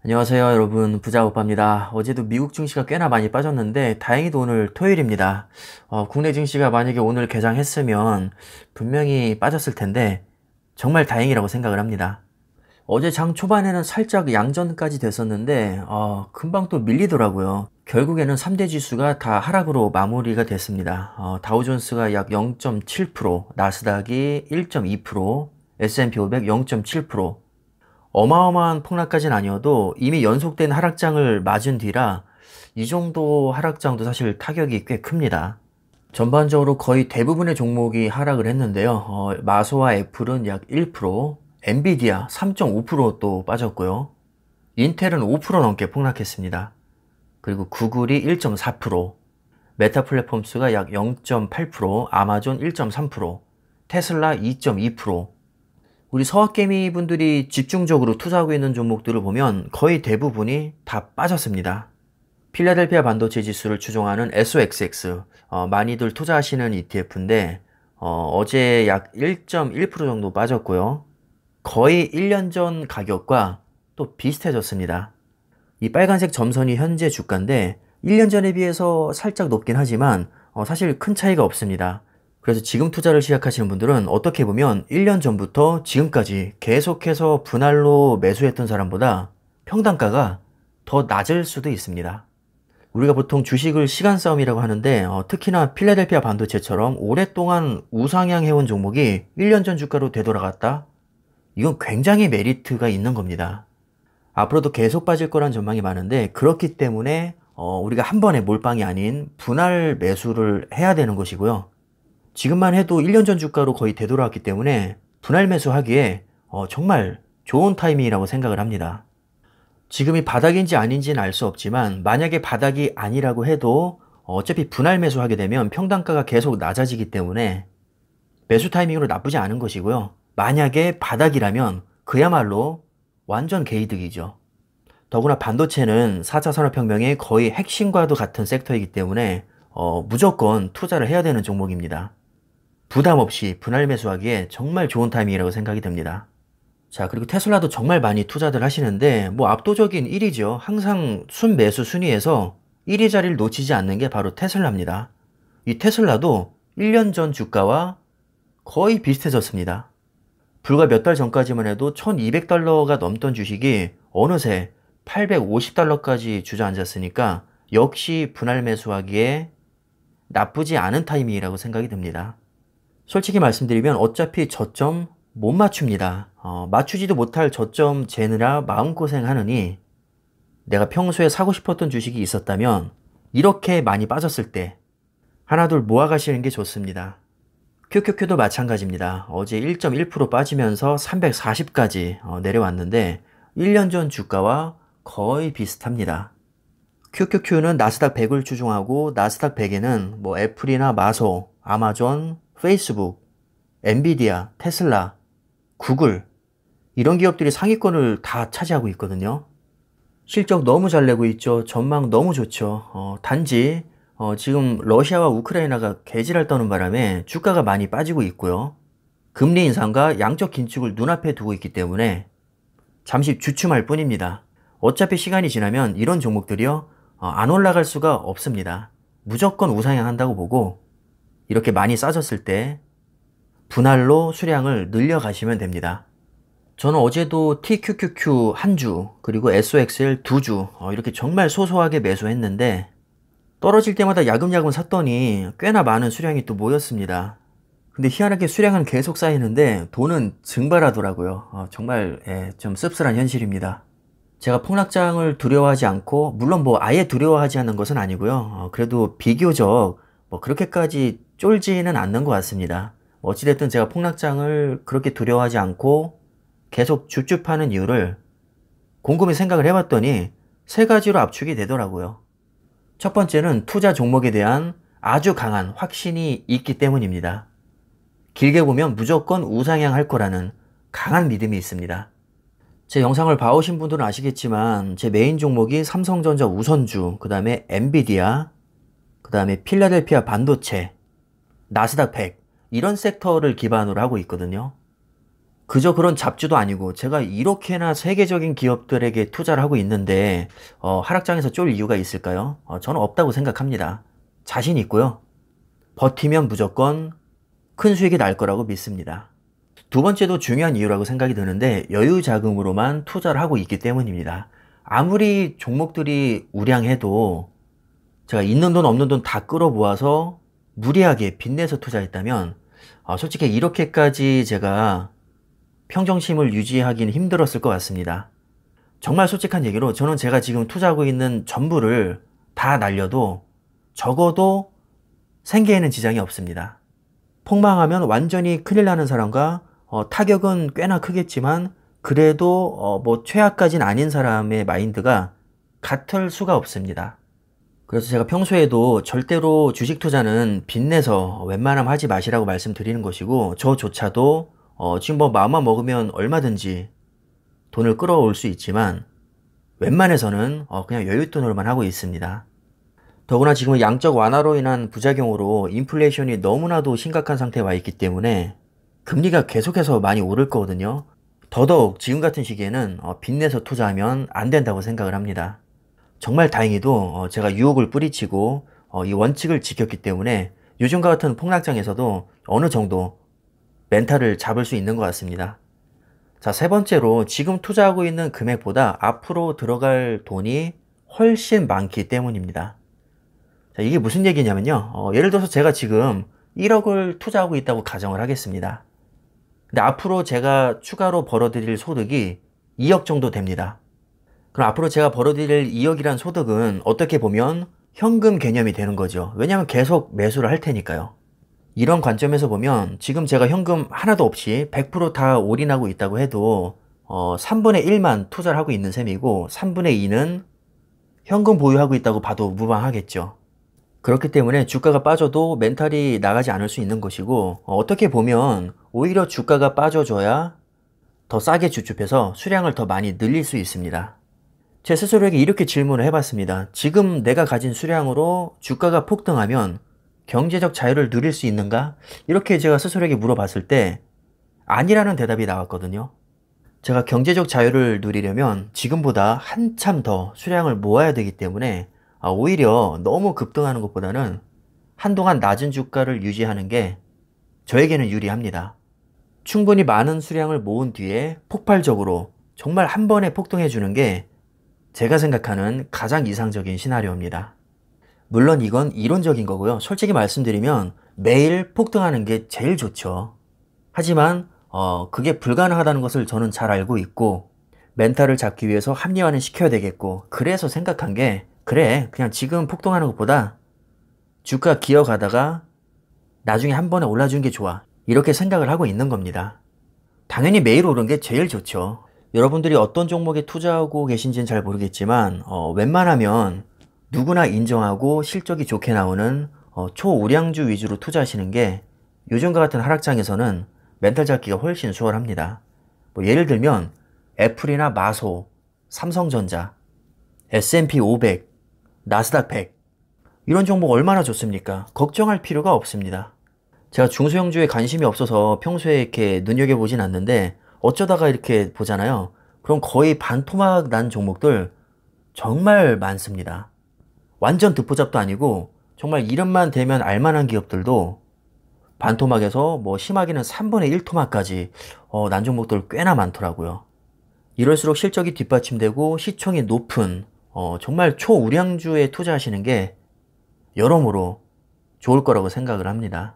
안녕하세요 여러분, 부자오빠입니다. 어제도 미국 증시가 꽤나 많이 빠졌는데 다행히도 오늘 토요일입니다. 국내 증시가 만약에 오늘 개장했으면 분명히 빠졌을 텐데 정말 다행이라고 생각을 합니다. 어제 장 초반에는 살짝 양전까지 됐었는데 금방 또 밀리더라고요. 결국에는 3대 지수가 다 하락으로 마무리가 됐습니다. 다우존스가 약 0.7%, 나스닥이 1.2%, S&P 500 0.7%, 어마어마한 폭락까지는 아니어도 이미 연속된 하락장을 맞은 뒤라 이 정도 하락장도 사실 타격이 꽤 큽니다. 전반적으로 거의 대부분의 종목이 하락을 했는데요. 마소와 애플은 약 1%, 엔비디아 3.5%또 빠졌고요. 인텔은 5% 넘게 폭락했습니다. 그리고 구글이 1.4%, 메타 플랫폼스가 약 0.8%, 아마존 1.3%, 테슬라 2.2%, 우리 서학개미 분들이 집중적으로 투자하고 있는 종목들을 보면 거의 대부분이 다 빠졌습니다. 필라델피아 반도체 지수를 추종하는 SOXX, 많이들 투자하시는 ETF인데 어제 약 1.1% 정도 빠졌고요. 거의 1년 전 가격과 또 비슷해졌습니다. 이 빨간색 점선이 현재 주가인데 1년 전에 비해서 살짝 높긴 하지만 사실 큰 차이가 없습니다. 그래서 지금 투자를 시작하시는 분들은 어떻게 보면 1년 전부터 지금까지 계속해서 분할로 매수했던 사람보다 평단가가 더 낮을 수도 있습니다. 우리가 보통 주식을 시간 싸움이라고 하는데 특히나 필라델피아 반도체처럼 오랫동안 우상향해온 종목이 1년 전 주가로 되돌아갔다? 이건 굉장히 메리트가 있는 겁니다. 앞으로도 계속 빠질 거란 전망이 많은데 그렇기 때문에 우리가 한 번에 몰빵이 아닌 분할 매수를 해야 되는 것이고요. 지금만 해도 1년 전 주가로 거의 되돌아왔기 때문에 분할 매수하기에 정말 좋은 타이밍이라고 생각을 합니다. 지금이 바닥인지 아닌지는 알 수 없지만 만약에 바닥이 아니라고 해도 어차피 분할 매수하게 되면 평단가가 계속 낮아지기 때문에 매수 타이밍으로 나쁘지 않은 것이고요. 만약에 바닥이라면 그야말로 완전 개이득이죠. 더구나 반도체는 4차 산업혁명의 거의 핵심과도 같은 섹터이기 때문에 무조건 투자를 해야 되는 종목입니다. 부담 없이 분할 매수하기에 정말 좋은 타이밍이라고 생각이 듭니다. 자, 그리고 테슬라도 정말 많이 투자들 하시는데 뭐 압도적인 1위죠. 항상 순매수 순위에서 1위 자리를 놓치지 않는 게 바로 테슬라입니다. 이 테슬라도 1년 전 주가와 거의 비슷해졌습니다. 불과 몇 달 전까지만 해도 1200달러가 넘던 주식이 어느새 850달러까지 주저앉았으니까 역시 분할 매수하기에 나쁘지 않은 타이밍이라고 생각이 듭니다. 솔직히 말씀드리면 어차피 저점 못 맞춥니다. 맞추지도 못할 저점 재느라 마음고생 하느니 내가 평소에 사고 싶었던 주식이 있었다면 이렇게 많이 빠졌을 때 하나둘 모아가시는 게 좋습니다. QQQ도 마찬가지입니다. 어제 1.1% 빠지면서 340까지 내려왔는데 1년 전 주가와 거의 비슷합니다. QQQ는 나스닥 100을 추종하고 나스닥 100에는 뭐 애플이나 마소, 아마존, 페이스북, 엔비디아, 테슬라, 구글 이런 기업들이 상위권을 다 차지하고 있거든요. 실적 너무 잘 내고 있죠. 전망 너무 좋죠. 단지 지금 러시아와 우크라이나가 개지랄 떠는 바람에 주가가 많이 빠지고 있고요. 금리 인상과 양적 긴축을 눈앞에 두고 있기 때문에 잠시 주춤할 뿐입니다. 어차피 시간이 지나면 이런 종목들이요 안 올라갈 수가 없습니다. 무조건 우상향한다고 보고 이렇게 많이 싸졌을 때 분할로 수량을 늘려가시면 됩니다. 저는 어제도 TQQQ 한 주, 그리고 SOXL 두 주 이렇게 정말 소소하게 매수했는데 떨어질 때마다 야금야금 샀더니 꽤나 많은 수량이 또 모였습니다. 근데 희한하게 수량은 계속 쌓이는데 돈은 증발하더라고요. 정말 좀 씁쓸한 현실입니다. 제가 폭락장을 두려워하지 않고 물론 뭐 아예 두려워하지 않는 것은 아니고요. 그래도 비교적 뭐 그렇게까지 쫄지는 않는 것 같습니다. 어찌됐든 제가 폭락장을 그렇게 두려워하지 않고 계속 줍줍하는 이유를 곰곰이 생각을 해봤더니 세 가지로 압축이 되더라고요. 첫 번째는 투자 종목에 대한 아주 강한 확신이 있기 때문입니다. 길게 보면 무조건 우상향 할 거라는 강한 믿음이 있습니다. 제 영상을 봐오신 분들은 아시겠지만 제 메인 종목이 삼성전자 우선주, 그 다음에 엔비디아, 그 다음에 필라델피아 반도체, 나스닥 100 이런 섹터를 기반으로 하고 있거든요. 그저 그런 잡주도 아니고 제가 이렇게나 세계적인 기업들에게 투자를 하고 있는데 하락장에서 쫄 이유가 있을까요? 저는 없다고 생각합니다. 자신 있고요. 버티면 무조건 큰 수익이 날 거라고 믿습니다. 두 번째도 중요한 이유라고 생각이 드는데 여유 자금으로만 투자를 하고 있기 때문입니다. 아무리 종목들이 우량해도 제가 있는 돈 없는 돈 다 끌어모아서 무리하게 빚내서 투자했다면 솔직히 이렇게까지 제가 평정심을 유지하기는 힘들었을 것 같습니다. 정말 솔직한 얘기로 저는 제가 지금 투자하고 있는 전부를 다 날려도 적어도 생계에는 지장이 없습니다. 폭망하면 완전히 큰일 나는 사람과 타격은 꽤나 크겠지만 그래도 뭐 최악까지는 아닌 사람의 마인드가 같을 수가 없습니다. 그래서 제가 평소에도 절대로 주식 투자는 빚내서 웬만하면 하지 마시라고 말씀드리는 것이고 저조차도 지금 뭐 마음만 먹으면 얼마든지 돈을 끌어올 수 있지만 웬만해서는 그냥 여윳돈으로만 하고 있습니다. 더구나 지금은 양적 완화로 인한 부작용으로 인플레이션이 너무나도 심각한 상태에 와 있기 때문에 금리가 계속해서 많이 오를 거거든요. 더더욱 지금 같은 시기에는 빚내서 투자하면 안 된다고 생각을 합니다. 정말 다행히도 제가 유혹을 뿌리치고 이 원칙을 지켰기 때문에 요즘과 같은 폭락장에서도 어느 정도 멘탈을 잡을 수 있는 것 같습니다. 자, 세 번째로 지금 투자하고 있는 금액보다 앞으로 들어갈 돈이 훨씬 많기 때문입니다. 자, 이게 무슨 얘기냐면요. 예를 들어서 제가 지금 1억을 투자하고 있다고 가정을 하겠습니다. 근데 앞으로 제가 추가로 벌어들일 소득이 2억 정도 됩니다. 그럼 앞으로 제가 벌어들일 2억이란 소득은 어떻게 보면 현금 개념이 되는 거죠. 왜냐하면 계속 매수를 할 테니까요. 이런 관점에서 보면 지금 제가 현금 하나도 없이 100% 다 올인하고 있다고 해도 3분의 1만 투자를 하고 있는 셈이고 3분의 2는 현금 보유하고 있다고 봐도 무방하겠죠. 그렇기 때문에 주가가 빠져도 멘탈이 나가지 않을 수 있는 것이고 어떻게 보면 오히려 주가가 빠져줘야 더 싸게 주춤해서 수량을 더 많이 늘릴 수 있습니다. 제 스스로에게 이렇게 질문을 해봤습니다. 지금 내가 가진 수량으로 주가가 폭등하면 경제적 자유를 누릴 수 있는가? 이렇게 제가 스스로에게 물어봤을 때 아니라는 대답이 나왔거든요. 제가 경제적 자유를 누리려면 지금보다 한참 더 수량을 모아야 되기 때문에 오히려 너무 급등하는 것보다는 한동안 낮은 주가를 유지하는 게 저에게는 유리합니다. 충분히 많은 수량을 모은 뒤에 폭발적으로 정말 한 번에 폭등해 주는 게 제가 생각하는 가장 이상적인 시나리오입니다. 물론 이건 이론적인 거고요. 솔직히 말씀드리면 매일 폭등하는 게 제일 좋죠. 하지만 그게 불가능하다는 것을 저는 잘 알고 있고 멘탈을 잡기 위해서 합리화는 시켜야 되겠고 그래서 생각한 게 그래 그냥 지금 폭등하는 것보다 주가 기어가다가 나중에 한 번에 올라주는 게 좋아 이렇게 생각을 하고 있는 겁니다. 당연히 매일 오른 게 제일 좋죠. 여러분들이 어떤 종목에 투자하고 계신지는 잘 모르겠지만 웬만하면 누구나 인정하고 실적이 좋게 나오는 초우량주 위주로 투자하시는 게 요즘과 같은 하락장에서는 멘탈 잡기가 훨씬 수월합니다. 뭐 예를 들면 애플이나 마소, 삼성전자, S&P 500, 나스닥 100 이런 종목 얼마나 좋습니까? 걱정할 필요가 없습니다. 제가 중소형주에 관심이 없어서 평소에 이렇게 눈여겨보진 않는데 어쩌다가 이렇게 보잖아요. 그럼 거의 반토막 난 종목들 정말 많습니다. 완전 듣보잡도 아니고 정말 이름만 대면 알만한 기업들도 반토막에서 뭐 심하게는 3분의 1 토막까지 난 종목들 꽤나 많더라고요. 이럴수록 실적이 뒷받침되고 시총이 높은 정말 초우량주에 투자하시는 게 여러모로 좋을 거라고 생각을 합니다.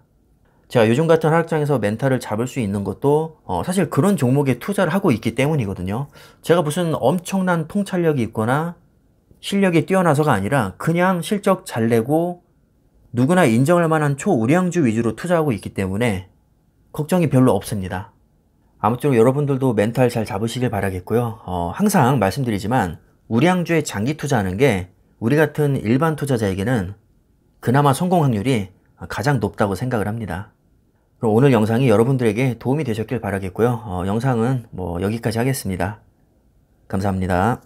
제가 요즘 같은 하락장에서 멘탈을 잡을 수 있는 것도 사실 그런 종목에 투자를 하고 있기 때문이거든요. 제가 무슨 엄청난 통찰력이 있거나 실력이 뛰어나서가 아니라 그냥 실적 잘 내고 누구나 인정할 만한 초우량주 위주로 투자하고 있기 때문에 걱정이 별로 없습니다. 아무쪼록 여러분들도 멘탈 잘 잡으시길 바라겠고요. 항상 말씀드리지만 우량주에 장기 투자하는 게 우리 같은 일반 투자자에게는 그나마 성공 확률이 가장 높다고 생각을 합니다. 그럼 오늘 영상이 여러분들에게 도움이 되셨길 바라겠고요. 영상은 뭐 여기까지 하겠습니다. 감사합니다.